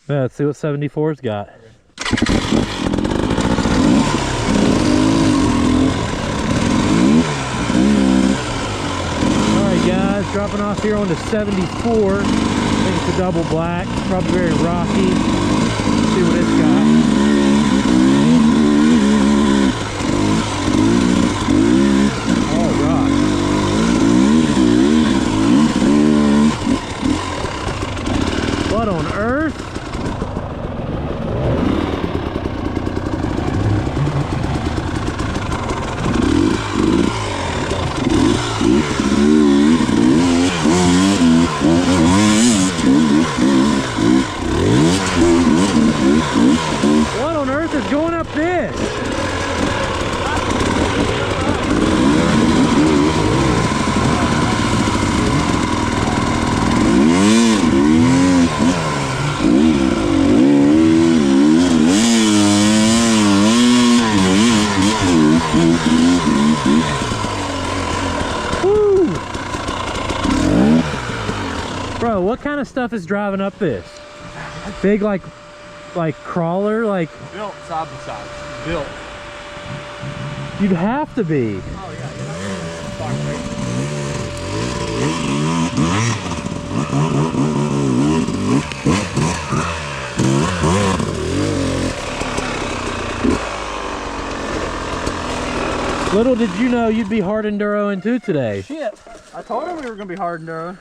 Yeah, let's see what 74's got. Alright guys, dropping off here on the 74. I think it's a double black, probably very rocky. Let's see what it's got. What on earth? What on earth is going up this? Woo! Bro, what kind of stuff is driving up this? Big like crawler, like built side by side. Built. You'd have to be. Oh yeah, Little did you know you'd be hard enduroing too today. Shit. I told him we were gonna be hard enduro.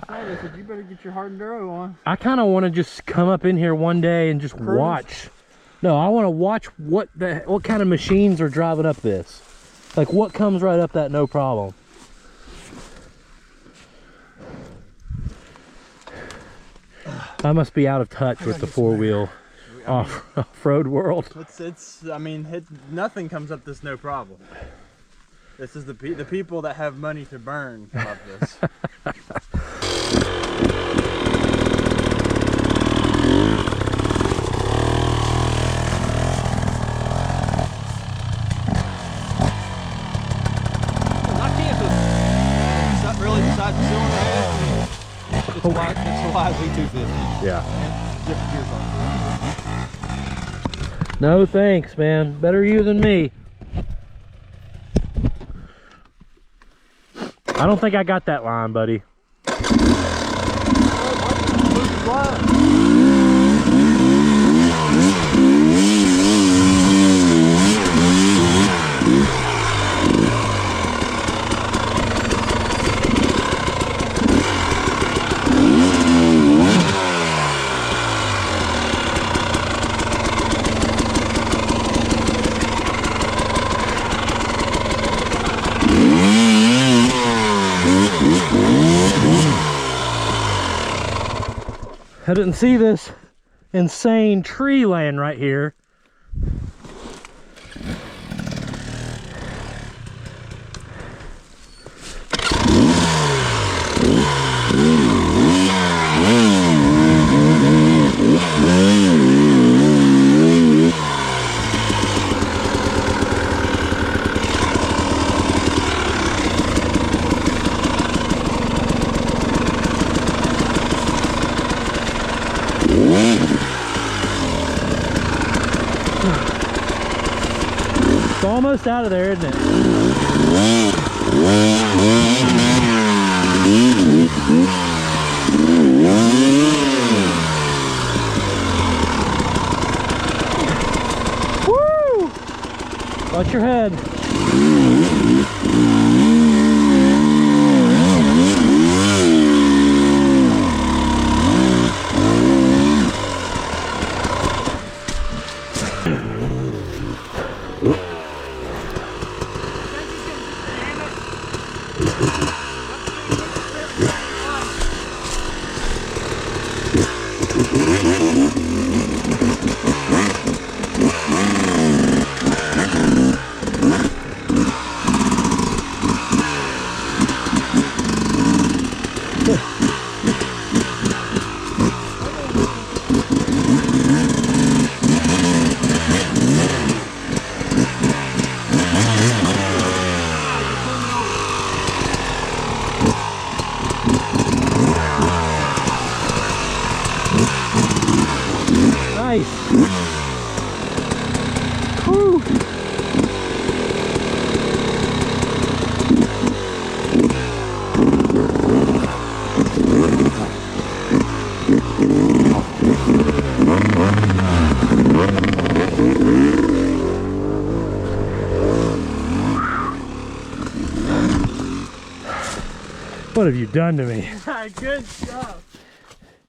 I said you better get your hard enduro on. I kind of want to just come up in here one day and just Cruise. watch. No, I want to watch what kind of machines are driving up this. Like what comes right up that no problem. I must be out of touch with the four-wheel off-road world. I mean, nothing comes up this no problem. This is the people that have money to burn love this. It's a YZ250. Yeah. Different gears on it. No thanks, man. Better you than me. I don't think I got that line, buddy. I didn't see this insane tree laying right here. It's almost out of there, isn't it? Woo! Watch your head. Nice. Whew. What have you done to me? Good stuff.